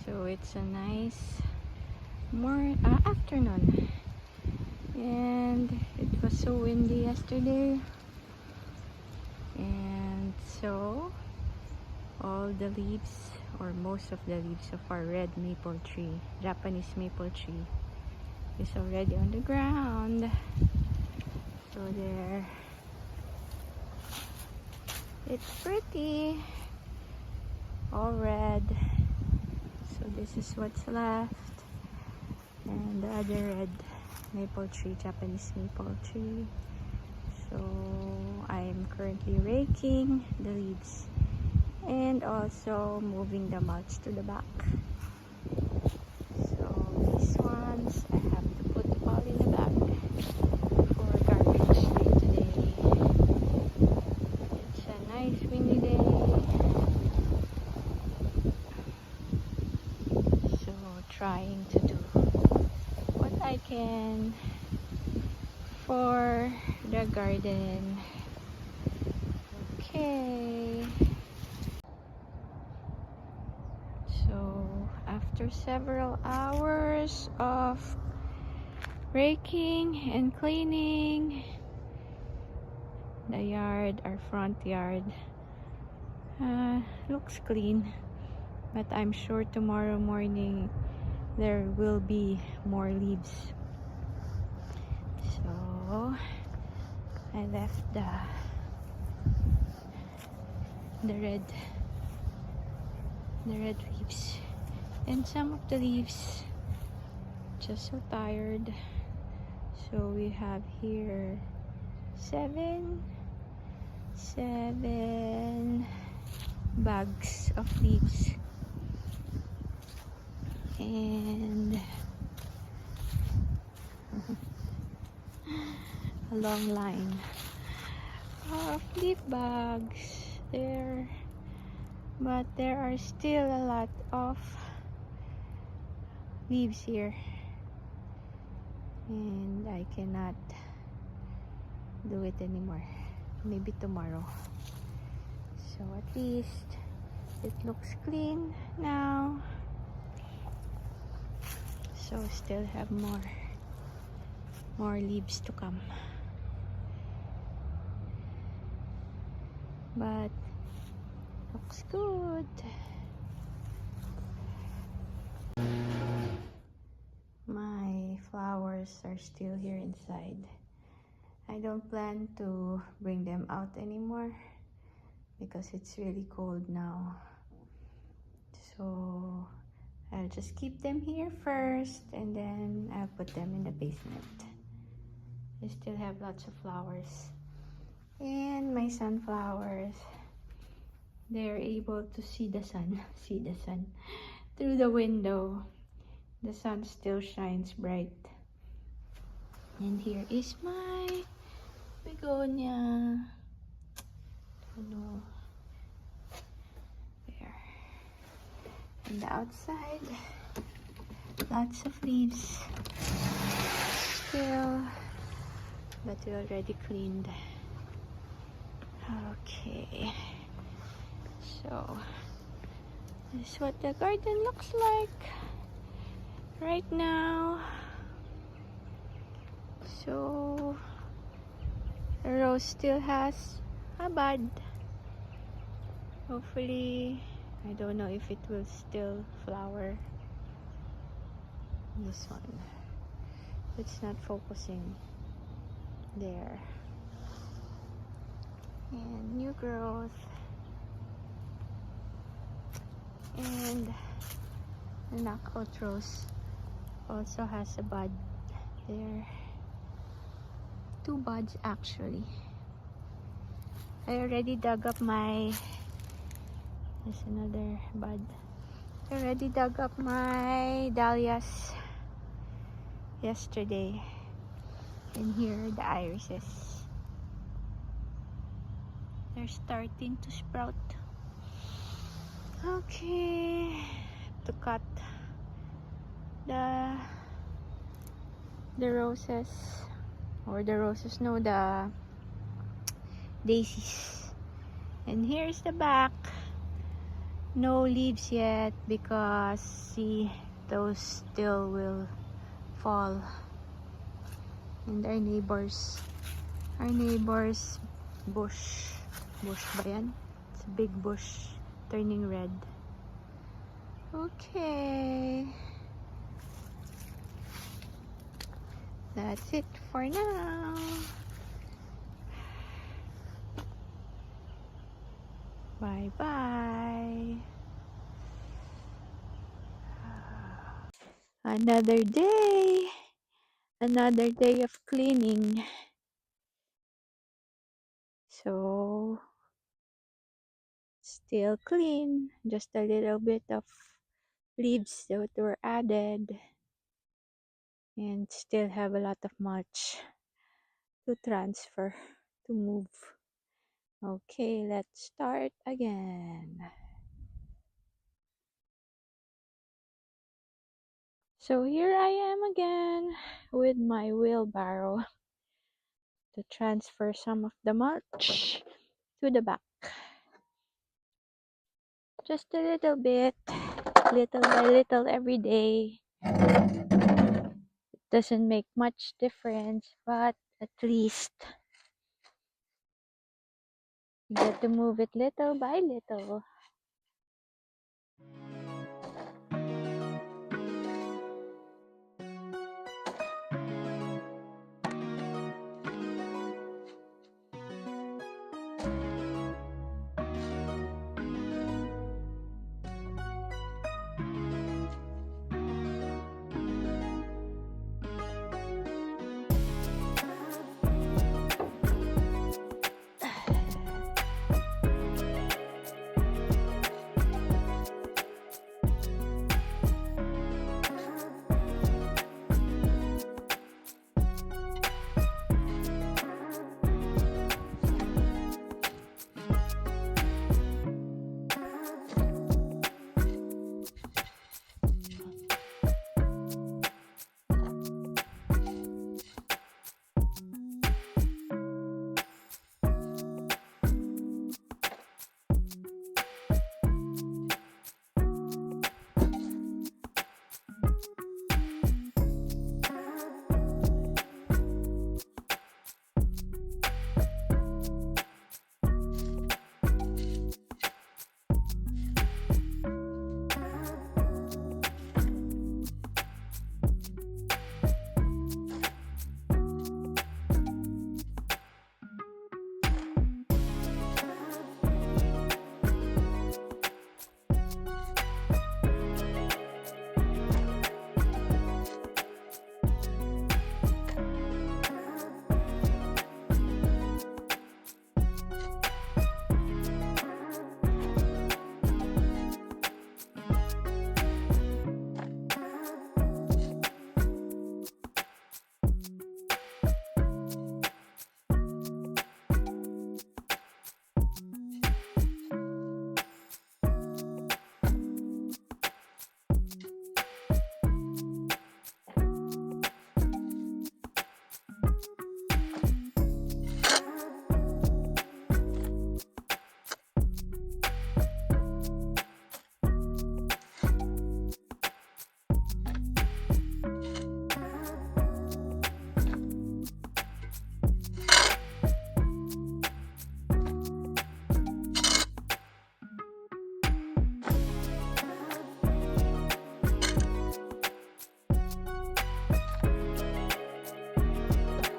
So it's a nice afternoon, and it was so windy yesterday, and so all the leaves, or most of the leaves of our red maple tree, Japanese maple tree, is already on the ground. So there, it's pretty, all red. So this is what's left, and the other red maple tree, Japanese maple tree. So I am currently raking the leaves and also moving the mulch to the back. So these ones I have to put all in the bag for garbage day today. It's a nice windy day, so trying to do what I can for the garden. Okay, so after several hours of raking and cleaning the yard, our front yard looks clean, but I'm sure tomorrow morning there will be more leaves. So I left the red leaves, and some of the leaves just so tired. So we have here seven bags of leaves, and a long line of leaf bags there, but there are still a lot of leaves here, and I cannot do it anymore. Maybe tomorrow. So at least it looks clean now. So still have more leaves to come, but looks good. My flowers are still here inside. I don't plan to bring them out anymore because it's really cold now. So I'll just keep them here first, and then I'll put them in the basement. I still have lots of flowers. And my sunflowers, they're able to see the sun through the window. The sun still shines bright. And here is my begonia. Hello. There. And the outside, lots of leaves still, but we already cleaned. Okay, so this is what the garden looks like right now. So the rose still has a bud. Hopefully, I don't know if it will still flower. This one, it's not focusing there. And new growth, and the knockout rose also has a bud there. 2 buds actually. I already dug up my, there's another bud. I already dug up my dahlias yesterday, and here are the irises. They're starting to sprout. Okay, to cut the roses, or the roses, no, the daisies. And here's the back. No leaves yet because see, those still will fall. And our neighbors bush ba yan? It's a big bush turning red. Okay, that's it for now. Bye bye. Another day of cleaning. So still clean, just a little bit of leaves that were added, and still have a lot of mulch to transfer, to move. Okay, let's start again. So here I am again with my wheelbarrow to transfer some of the mulch to the back. Just a little bit, little by little every day. It doesn't make much difference, but at least you get to move it little by little.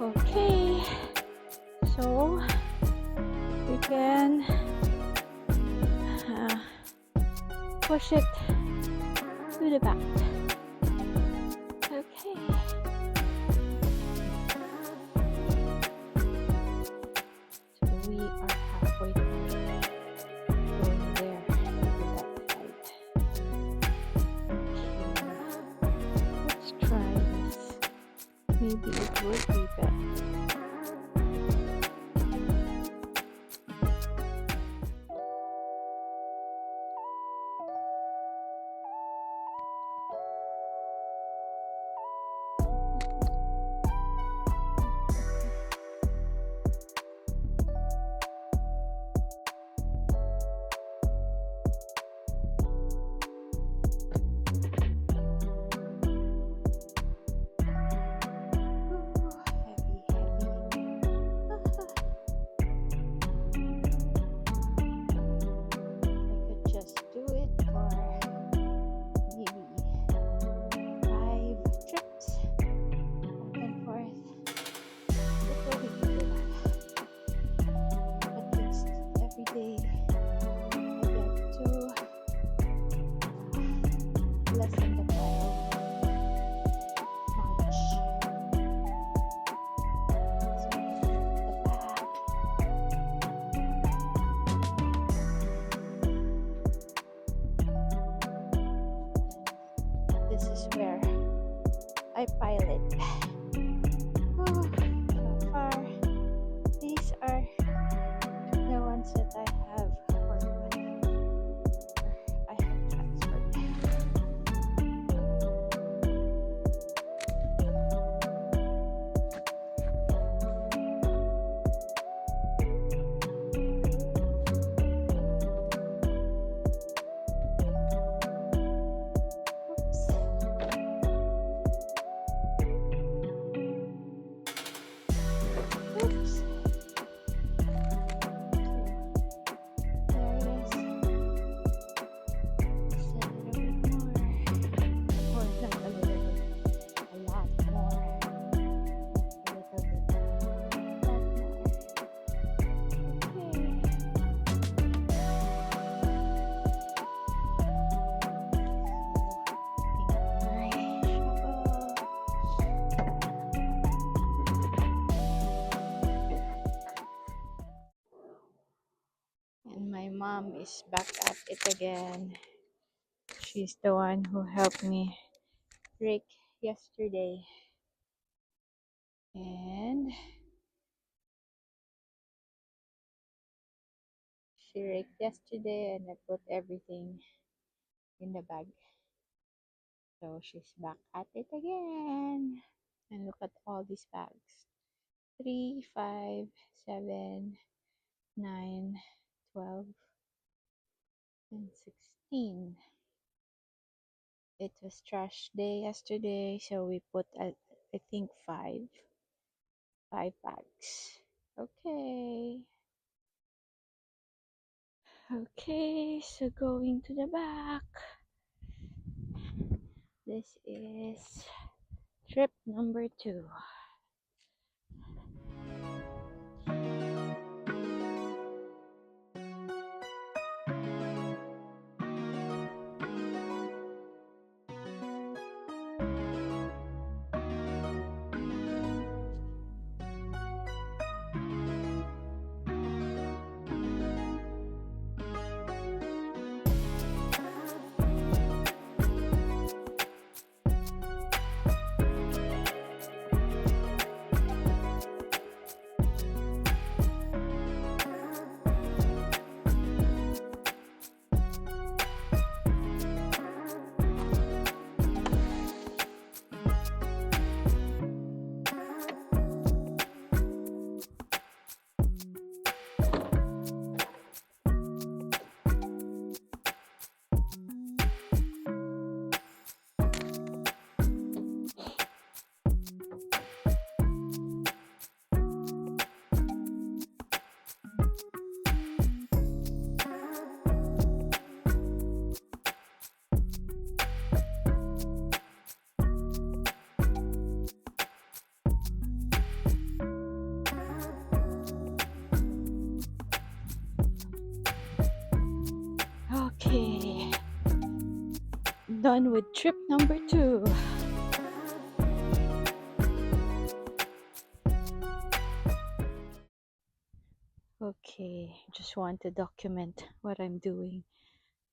Okay, so we can push it to the back. Okay. So we are halfway going there to that side. Okay. Let's try this. Maybe it would be better. lessen the pile. Much. So, the back. This is where I pile it. Oh, so far, these are the ones that I have worked with. I have transferred. Oops. Oops. There it is. Just a little bit more. Or not a little bit. A lot more. A little bit. A lot more. Okay. And my mom is back at it again. She's the one who helped me rake yesterday. And she raked yesterday and I put everything in the bag. So she's back at it again. And look at all these bags. 3, 5, 7, 9, 12, and 16. It was trash day yesterday, so we put I think five bags. Okay. Okay, so going to the back. This is trip number 2. Okay, done with trip number 2. Okay, just want to document what I'm doing.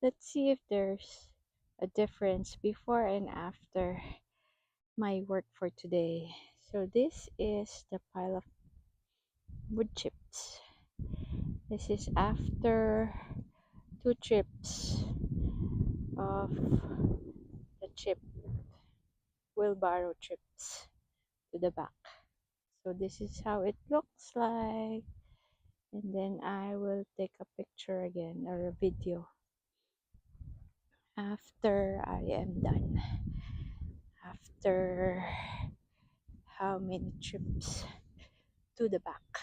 Let's see if there's a difference before and after my work for today. So this is the pile of wood chips. This is after 2 trips of the chip wheelbarrow trips to the back. So this is how it looks like, and then I will take a picture again or a video after I am done, after how many trips to the back.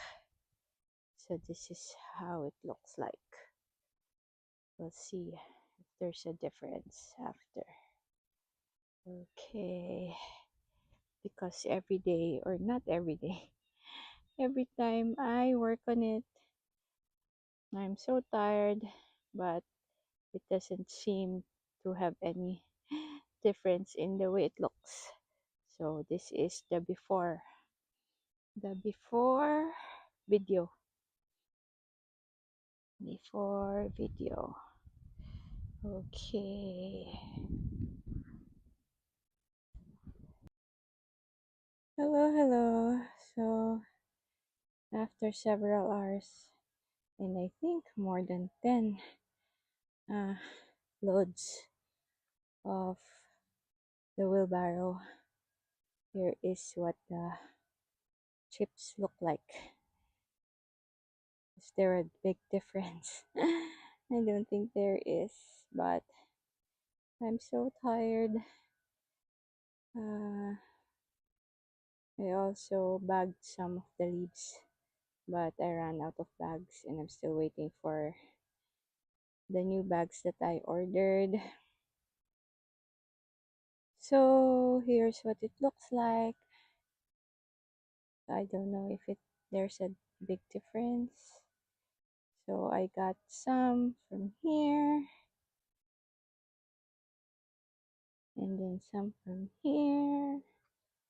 So this is how it looks like. We'll see if there's a difference after. Okay, because every day, or not every day, every time I work on it, I'm so tired, but it doesn't seem to have any difference in the way it looks. So this is the before video. Okay. Hello. So after several hours, and I think more than 10 loads of the wheelbarrow, here is what the chips look like. Is there a big difference? I don't think there is, but I'm so tired. I also bagged some of the leaves, but I ran out of bags and I'm still waiting for the new bags that I ordered. So here's what it looks like. I don't know if there's a big difference. So I got some from here and then some from here,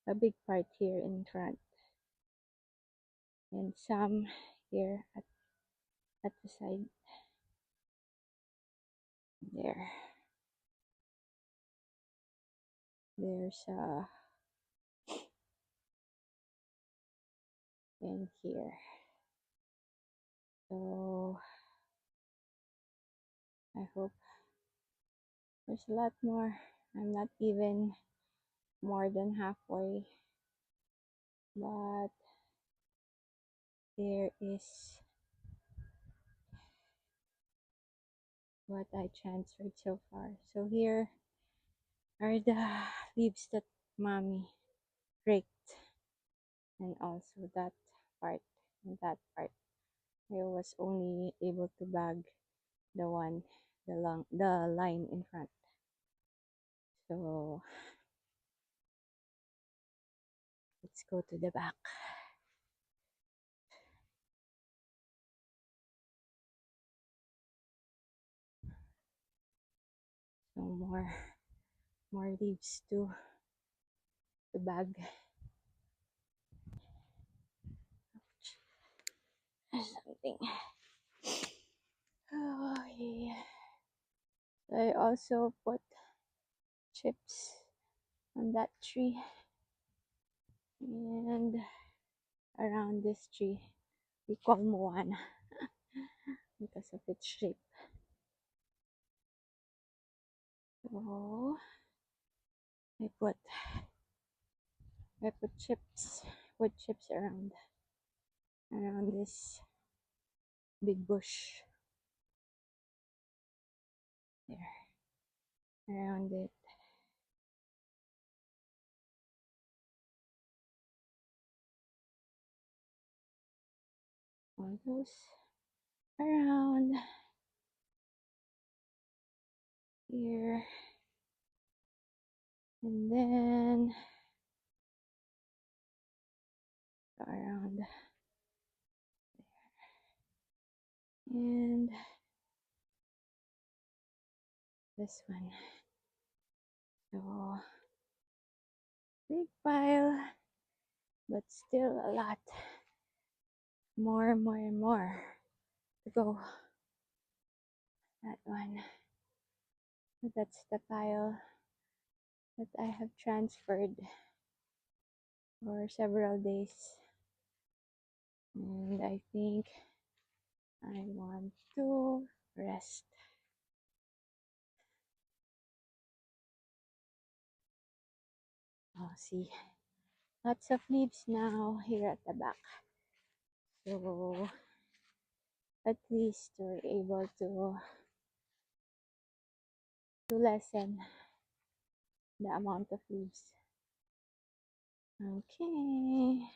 a big part here in front, and some here at the side there. There's in here. So I hope there's a lot more. I'm not even more than halfway, but there is what I transferred so far. So here are the leaves that mommy raked, and also that part and that part. I was only able to bag the line in front. So let's go to the back. So more leaves to bag. Something. Oh yeah. I also put chips on that tree and around this tree. We call Moana because of its shape. So I put chips, wood chips around this big bush there, around it. All those around here, and then around there, and this one. So big pile, but still a lot more to go. That one. So that's the pile that I have transferred for several days, and I think I want to rest. Oh, see, lots of leaves now here at the back. So at least we're able to lessen the amount of leaves. Okay.